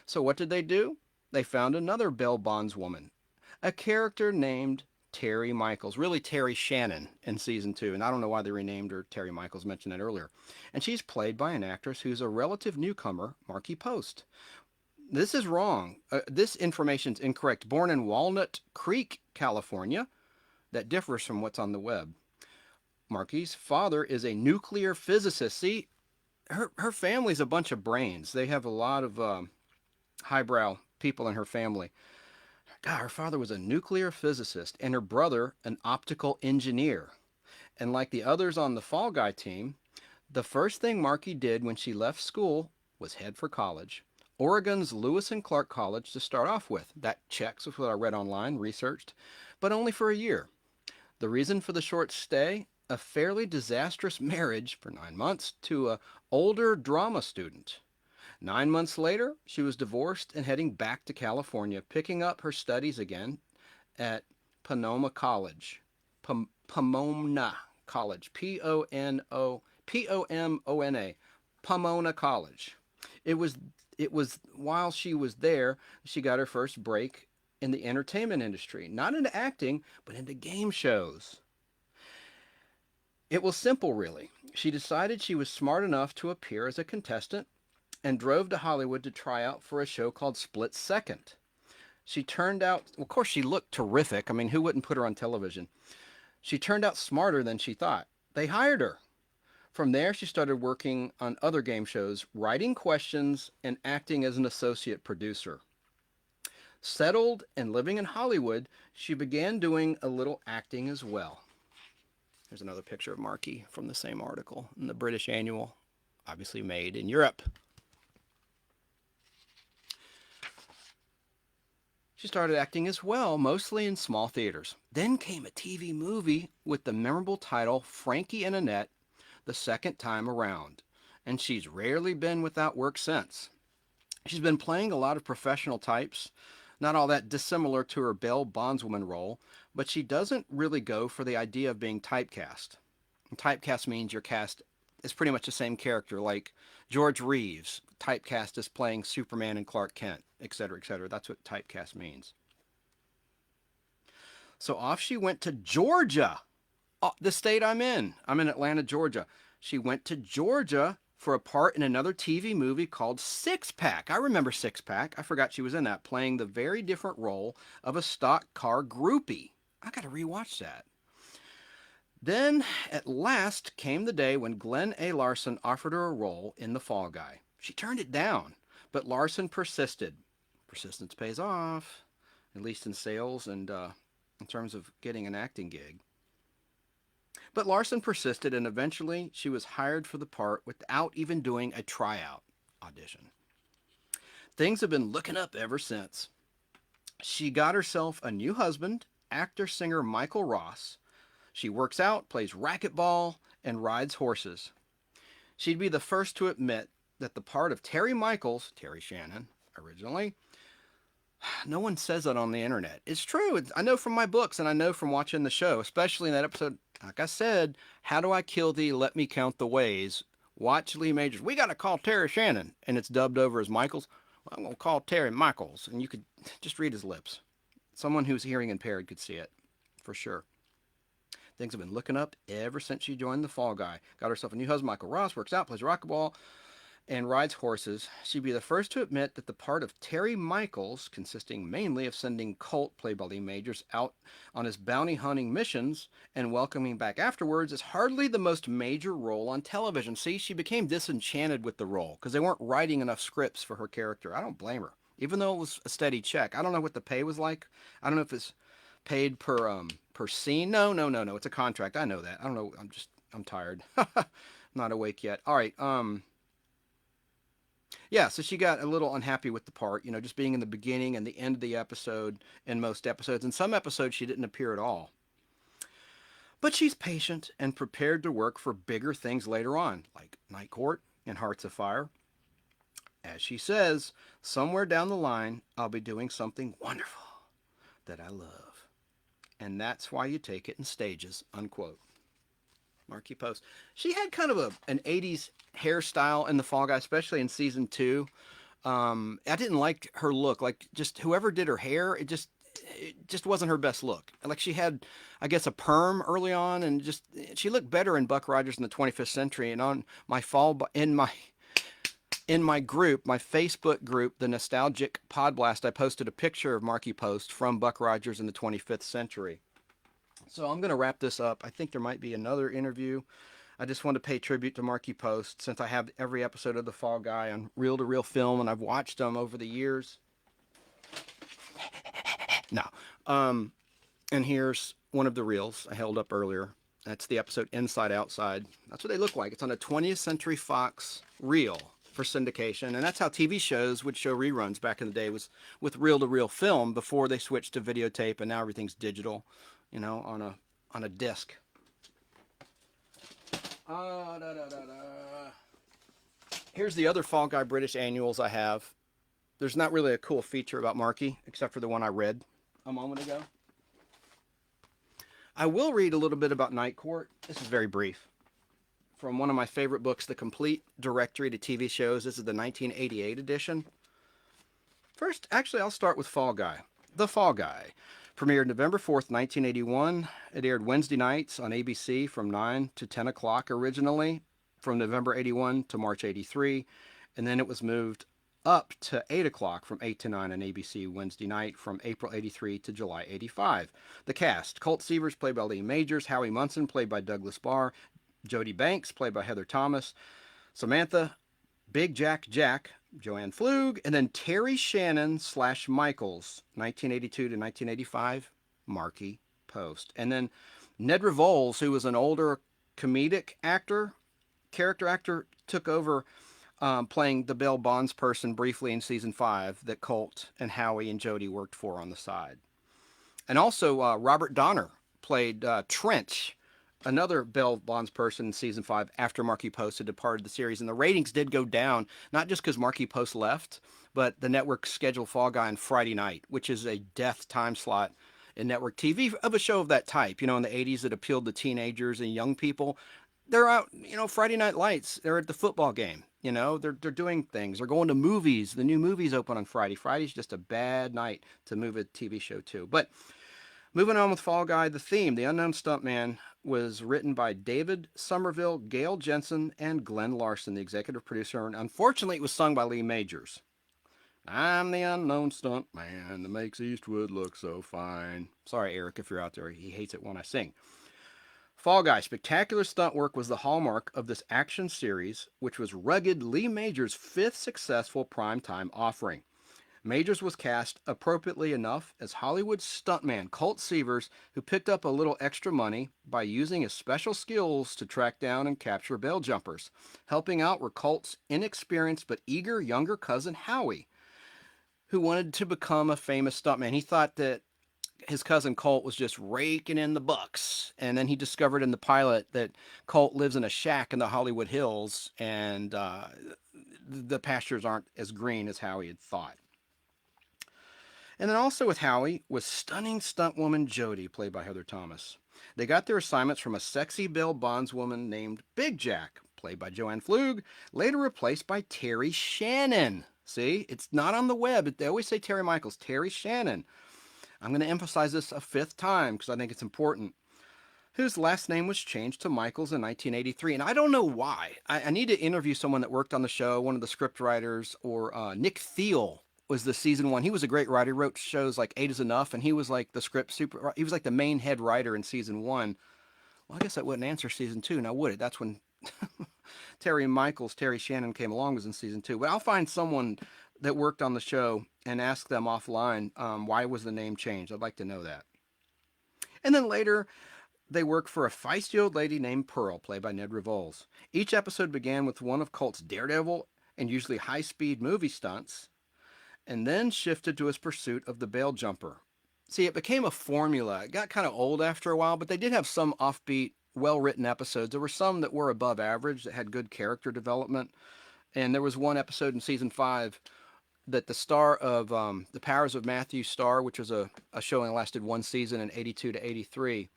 Speaker 1: So what did they do? They found another bail bondswoman, a character named Terri Michaels, really Terri Shannon in season 2. And I don't know why they renamed her Terri Michaels, mentioned it earlier. And she's played by an actress who's a relative newcomer, Markie Post. This is wrong. This information's incorrect. Born in Walnut Creek, California, that differs from what's on the web. Markie's father is a nuclear physicist. See, her family's a bunch of brains. They have a lot of highbrow people in her family. God, her father was a nuclear physicist, and her brother an optical engineer. And like the others on the Fall Guy team, the first thing Markie did when she left school was head for college. Oregon's Lewis and Clark College to start off with. That checks with what I read online, researched, but only for a year. The reason for the short stay? A fairly disastrous marriage for 9 months to an older drama student. 9 months later, she was divorced and heading back to California, picking up her studies again at Pomona College. Pomona College. P-O-M-O-N-A. Pomona College. It was while she was there, she got her first break in the entertainment industry. Not into acting, but into game shows. It was simple, really. She decided she was smart enough to appear as a contestant and drove to Hollywood to try out for a show called Split Second. She turned out, of course, she looked terrific. I mean, who wouldn't put her on television? She turned out smarter than she thought. They hired her. From there, she started working on other game shows, writing questions and acting as an associate producer. Settled and living in Hollywood, she began doing a little acting as well. Here's another picture of Markie from the same article in the British Annual, obviously made in Europe. She started acting as well, mostly in small theaters. Then came a TV movie with the memorable title Frankie and Annette, the second time around. And she's rarely been without work since. She's been playing a lot of professional types, not all that dissimilar to her bail bondswoman role, but she doesn't really go for the idea of being typecast. And typecast means you're cast as pretty much the same character, like George Reeves, typecast as playing Superman and Clark Kent, etc., etc. That's what typecast means. So off she went to Georgia, the state I'm in. I'm in Atlanta, Georgia. She went to Georgia for a part in another TV movie called Six Pack. I remember Six Pack. I forgot she was in that, playing the very different role of a stock car groupie. I got to rewatch that. Then, at last, came the day when Glenn A. Larson offered her a role in The Fall Guy. She turned it down, but Larson persisted. Persistence pays off, at least in sales and in terms of getting an acting gig. But Larson persisted, and eventually she was hired for the part without even doing a tryout audition. Things have been looking up ever since. She got herself a new husband, actor-singer Michael Ross. She works out, plays racquetball, and rides horses. She'd be the first to admit that the part of Terri Michaels, Terri Shannon, originally, no one says that on the internet. It's true. I know from my books, and I know from watching the show, especially in that episode, like I said, How Do I Kill Thee? Let Me Count the Ways. Watch Lee Majors. We got to call Terri Shannon. And it's dubbed over as Michaels. Well, I'm going to call Terri Michaels. And you could just read his lips. Someone who's hearing impaired could see it, for sure. Things have been looking up ever since she joined the Fall Guy. Got herself a new husband, Michael Ross, works out, plays racquetball, and rides horses. She'd be the first to admit that the part of Terry Michaels, consisting mainly of sending Colt, played by Lee Majors, out on his bounty hunting missions and welcoming back afterwards, is hardly the most major role on television. See, she became disenchanted with the role because they weren't writing enough scripts for her character. I don't blame her, even though it was a steady check. I don't know what the pay was like. I don't know if it's paid per scene. No. It's a contract. I know that. I don't know. I'm tired. Not awake yet. All right. Yeah, so she got a little unhappy with the part, just being in the beginning and the end of the episode in most episodes. In some episodes, she didn't appear at all. But she's patient and prepared to work for bigger things later on, like Night Court and Hearts of Fire. As she says, somewhere down the line, I'll be doing something wonderful that I love. And that's why you take it in stages, unquote. Markie Post. She had kind of an 80s hairstyle in the Fall Guy, especially in season 2. I didn't like her look. Like, just whoever did her hair, it just wasn't her best look. Like, she had, I guess, a perm early on, and she looked better in Buck Rogers in the 25th Century. And on my in my group, my Facebook group, the Nostalgic Podblast, I posted a picture of Markie Post from Buck Rogers in the 25th Century. So I'm going to wrap this up. I think there might be another interview. I just want to pay tribute to Markie Post since I have every episode of The Fall Guy on reel-to-reel film, and I've watched them over the years. No. And here's one of the reels I held up earlier. That's the episode Inside Outside. That's what they look like. It's on a 20th Century Fox reel for syndication, and that's how TV shows would show reruns back in the day, was with reel-to-reel film before they switched to videotape, and now everything's digital. On a disc. Here's the other Fall Guy British annuals I have. There's not really a cool feature about Markie, except for the one I read a moment ago. I will read a little bit about Night Court. This is very brief. From one of my favorite books, The Complete Directory to TV Shows. This is the 1988 edition. First, actually, I'll start with Fall Guy. The Fall Guy. Premiered November 4th, 1981. It aired Wednesday nights on ABC from 9 to 10 o'clock originally, from November 81 to March 83. And then it was moved up to 8 o'clock from 8 to 9 on ABC Wednesday night from April 83 to July 85. The cast: Colt Seavers, played by Lee Majors; Howie Munson, played by Douglas Barr; Jody Banks, played by Heather Thomas; Samantha Big Jack Joanne Flug, and then Terri Shannon / Michaels, 1982 to 1985, Markie Post. And then Ned Revolz, who was an older comedic character actor, took over playing the bail bondsperson briefly in season 5 that Colt and Howie and Jody worked for on the side. And also Robert Donner played Trench, another bail bondsperson in season 5 after Markie Post had departed the series. And the ratings did go down, not just because Markie Post left, but the network scheduled Fall Guy on Friday night, which is a death time slot in network TV of a show of that type. In the 80s that appealed to teenagers and young people. They're out, Friday night lights. They're at the football game. They're doing things. They're going to movies. The new movies open on Friday. Friday's just a bad night to move a TV show to. But moving on with Fall Guy, the theme, The Unknown Stuntman, was written by David Somerville, Gail Jensen, and Glenn Larson, the executive producer. And unfortunately, it was sung by Lee Majors. I'm the unknown stuntman that makes Eastwood look so fine. Sorry, Eric, if you're out there. He hates it when I sing. Fall Guy, spectacular stunt work was the hallmark of this action series, which was rugged Lee Majors' 5th successful primetime offering. Majors was cast appropriately enough as Hollywood stuntman Colt Seavers, who picked up a little extra money by using his special skills to track down and capture bail jumpers. Helping out were Colt's inexperienced but eager younger cousin Howie, who wanted to become a famous stuntman. He thought that his cousin Colt was just raking in the bucks, and then he discovered in the pilot that Colt lives in a shack in the Hollywood Hills, and the pastures aren't as green as Howie had thought. And then also with Howie was stunning stunt woman Jody, played by Heather Thomas. They got their assignments from a sexy bail bondswoman named Big Jack, played by Joanne Flug, later replaced by Terri Shannon. See, it's not on the web. They always say Terry Michaels, Terri Shannon. I'm going to emphasize this a 5th time because I think it's important. whose last name was changed to Michaels in 1983. And I don't know why. I need to interview someone that worked on the show, one of the script writers, or Nick Thiel was the season one. He was a great writer. He wrote shows like Eight is Enough, and he was like the script super. He was like the main head writer in season one. Well, I guess that wouldn't answer season two, now would it? That's when Terri Shannon came along, was in season two. But I'll find someone that worked on the show and ask them offline why was the name changed. I'd like to know that. And then later, they worked for a feisty old lady named Pearl, played by Ned Revolves. Each episode began with one of Colt's daredevil and usually high-speed movie stunts, and then shifted to his pursuit of the bail jumper. See, it became a formula. It got kind of old after a while, but they did have some offbeat, well-written episodes. There were some that were above average, that had good character development. And there was one episode in season 5 that the star of The Powers of Matthew Starr, which was a show that lasted one season in 82 to 83,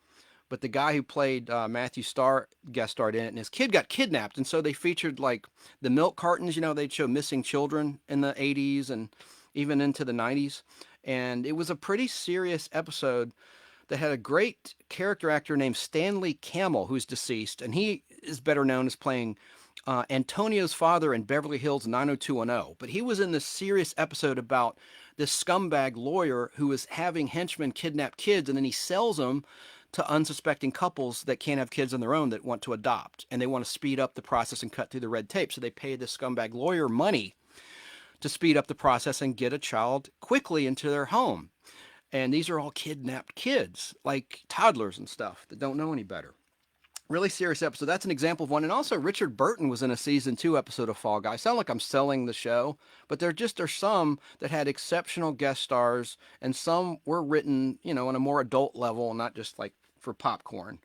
Speaker 1: but the guy who played Matthew Starr guest starred in it, and his kid got kidnapped. And so they featured like the milk cartons, they'd show missing children in the 80s and even into the 90s. And it was a pretty serious episode that had a great character actor named Stanley Camel, who's deceased. And he is better known as playing Antonio's father in Beverly Hills 90210. But he was in this serious episode about this scumbag lawyer who is having henchmen kidnap kids, and then he sells them to unsuspecting couples that can't have kids on their own that want to adopt. And they want to speed up the process and cut through the red tape. So they pay this scumbag lawyer money to speed up the process and get a child quickly into their home. And these are all kidnapped kids, like toddlers and stuff that don't know any better. Really serious episode. That's an example of one. And also Richard Burton was in a season 2 episode of Fall Guy. I sound like I'm selling the show, but there's some that had exceptional guest stars, and some were written, on a more adult level, not just like for popcorn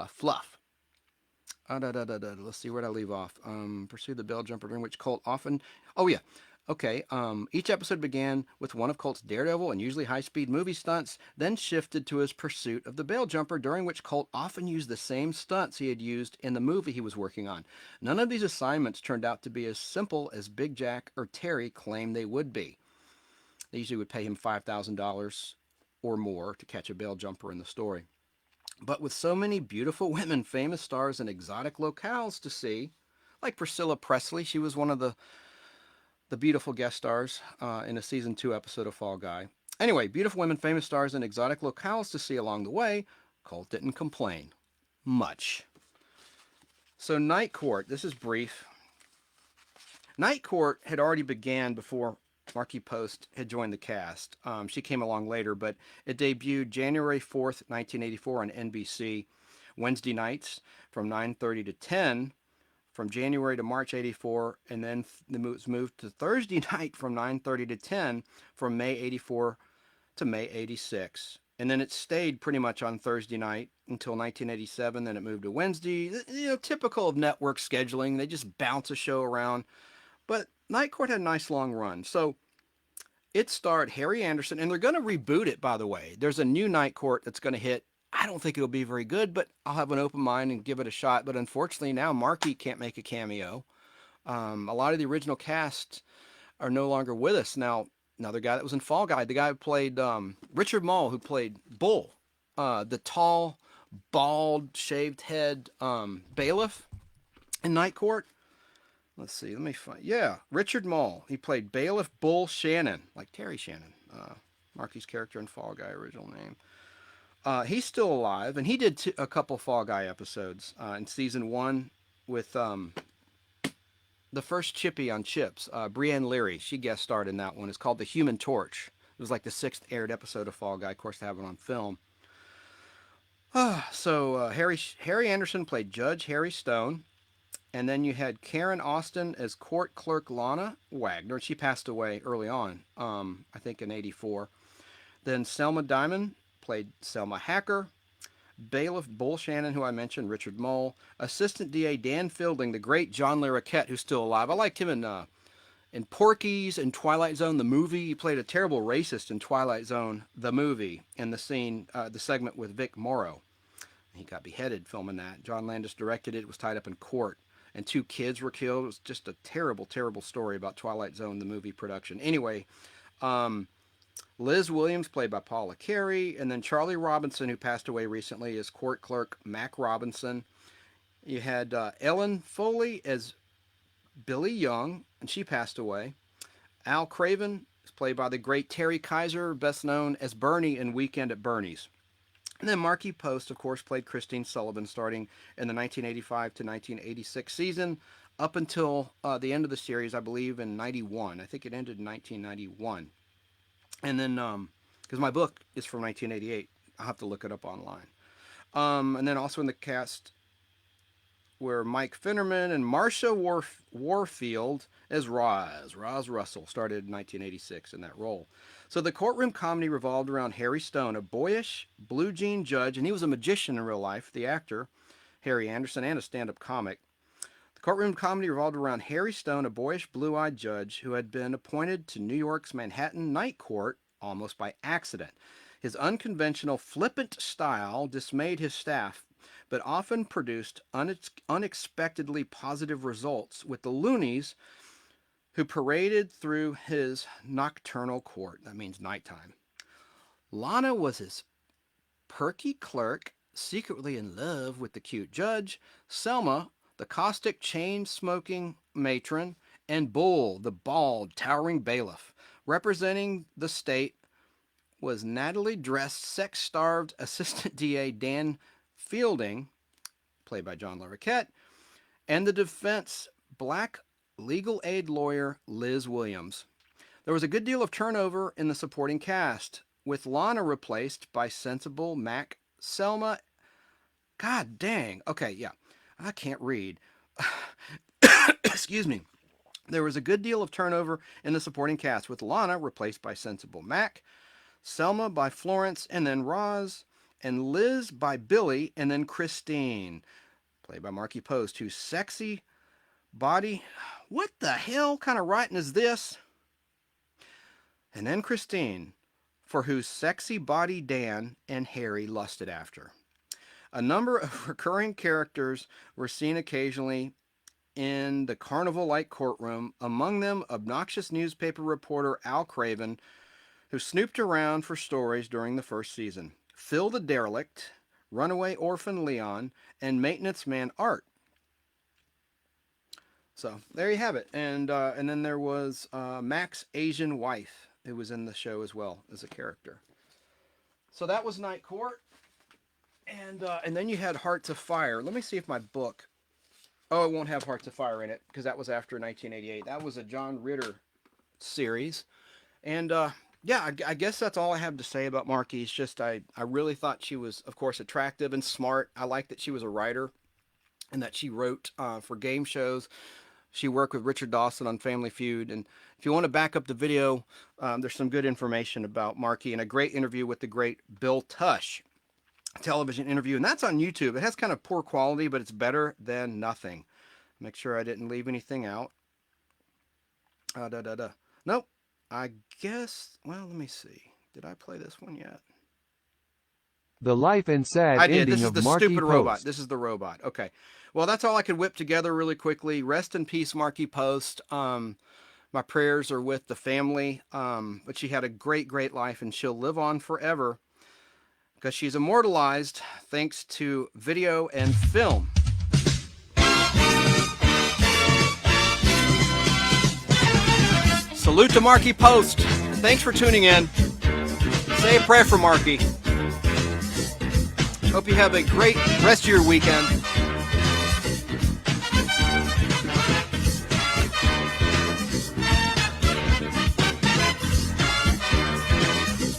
Speaker 1: fluff. Let's see, where did I leave off? Pursue the bail jumper, during which Colt often... Oh, yeah. Okay, each episode began with one of Colt's daredevil and usually high-speed movie stunts, then shifted to his pursuit of the bail jumper, during which Colt often used the same stunts he had used in the movie he was working on. None of these assignments turned out to be as simple as Big Jack or Terry claimed they would be. They usually would pay him $5,000 or more to catch a bail jumper in the story. But with so many beautiful women, famous stars, and exotic locales to see, like Priscilla Presley, she was one of the beautiful guest stars in a season 2 episode of Fall Guy. Anyway, beautiful women, famous stars, and exotic locales to see along the way, Colt didn't complain much. So Night Court, this is brief. Night Court had already began before Markie Post had joined the cast. She came along later, but it debuted January 4th, 1984 on NBC, Wednesday nights from 9:30 to 10, from January to March 84, and then it was moved to Thursday night from 9:30 to 10 from May 84 to May 86. And then it stayed pretty much on Thursday night until 1987. Then it moved to Wednesday. Typical of network scheduling. They just bounce a show around. But Night Court had a nice long run. So it starred Harry Anderson, and they're going to reboot it, by the way. There's a new Night Court that's going to hit. I don't think it'll be very good, but I'll have an open mind and give it a shot. But unfortunately, now Markie can't make a cameo. A lot of the original cast are no longer with us. Now, another guy that was in Fall Guy, the guy who played Richard Mall, who played Bull, the tall, bald, shaved head bailiff in Night Court. Let's see, let me find. Yeah, Richard Mall. He played Bailiff Bull Shannon, like Terri Shannon, Markie's character in Fall Guy, original name. He's still alive, and he did a couple Fall Guy episodes in season 1 with the first Chippy on Chips, Brienne Leary. She guest starred in that one. It's called The Human Torch. It was like the 6th aired episode of Fall Guy. Of course, they have it on film. So Harry Anderson played Judge Harry Stone. And then you had Karen Austin as court clerk Lana Wagner. She passed away early on, I think in 84. Then Selma Diamond played Selma Hacker. Bailiff Bull Shannon, who I mentioned, Richard Mole. Assistant DA Dan Fielding, the great John Larroquette, who's still alive. I liked him in Porky's and Twilight Zone, the movie. He played a terrible racist in Twilight Zone, the movie, in the scene, the segment with Vic Morrow. He got beheaded filming that. John Landis directed it. It was tied up in court. And 2 kids were killed. It was just a terrible, terrible story about Twilight Zone, the movie production. Anyway, Liz Williams, played by Paula Carey, and then Charlie Robinson, who passed away recently, is court clerk Mac Robinson. You had Ellen Foley as Billy Young, and she passed away. Al Craven is played by the great Terry Kaiser, best known as Bernie in Weekend at Bernie's. And then Markie Post, of course, played Christine Sullivan starting in the 1985 to 1986 season up until the end of the series, I believe, in 91. I think it ended in 1991. And then, because my book is from 1988, I'll have to look it up online. And then also in the cast were Mike Finnerman and Marcia Warfield as Roz. Roz Russell started in 1986 in that role. So the courtroom comedy revolved around Harry Stone, a boyish blue jean judge, and he was a magician in real life, the actor, Harry Anderson, and a stand-up comic. The courtroom comedy revolved around Harry Stone, a boyish blue-eyed judge who had been appointed to New York's Manhattan Night Court almost by accident. His unconventional, flippant style dismayed his staff, but often produced unexpectedly positive results with the loonies who paraded through his nocturnal court. That means nighttime. Lana was his perky clerk, secretly in love with the cute judge. Selma, the caustic, chain-smoking matron. And Bull, the bald, towering bailiff. Representing the state was Natalie-dressed, sex-starved Assistant DA Dan Fielding, played by John Larroquette, and the defense black legal aid lawyer Liz Williams. There was a good deal of turnover in the supporting cast, with Lana replaced by sensible Mac. Selma. God dang. Okay, yeah. I can't read. Excuse me. There was a good deal of turnover in the supporting cast, with Lana replaced by sensible Mac, Selma by Florence, and then Roz, and Liz by Billy, and then Christine, played by Markie Post, whose sexy body... What the hell kind of writing is this? And then Christine, for whose sexy body Dan and Harry lusted after. A number of recurring characters were seen occasionally in the carnival-like courtroom, among them obnoxious newspaper reporter Al Craven, who snooped around for stories during the first season, Phil the derelict, runaway orphan Leon, and maintenance man Art. So there you have it. And then there was Mac's Asian wife, who was in the show as well as a character. So that was Night Court. And then you had Hearts of Fire. Let me see if my book... Oh, it won't have Hearts of Fire in it, because that was after 1988. That was a John Ritter series. And yeah, I guess that's all I have to say about Markie. It's just I really thought she was, of course, attractive and smart. I like that she was a writer and that she wrote for game shows. She worked with Richard Dawson on Family Feud. And if you want to back up the video, there's some good information about Markie and a great interview with the great Bill Tush. Television interview. And that's on YouTube. It has kind of poor quality, but it's better than nothing. Make sure I didn't leave anything out. Nope. I guess, well, let me see. Did I play this one yet?
Speaker 7: The life and sad
Speaker 1: I did.
Speaker 7: ending
Speaker 1: This is
Speaker 7: of
Speaker 1: the
Speaker 7: Markie
Speaker 1: stupid
Speaker 7: Post.
Speaker 1: robot. This is the robot. Okay. Well, that's all I could whip together really quickly. Rest in peace, Markie Post. My prayers are with the family. But she had a great, great life, and she'll live on forever because she's immortalized thanks to video and film. Salute to Markie Post. Thanks for tuning in. Say a prayer for Markie. Hope you have a great rest of your weekend.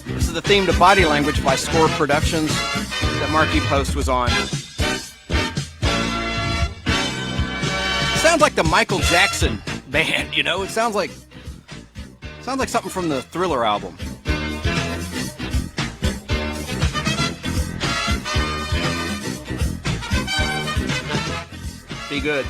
Speaker 1: This is the theme to Body Language by Score Productions that Markie Post was on. Sounds like the Michael Jackson band, you know? It sounds like something from the Thriller album. Be good.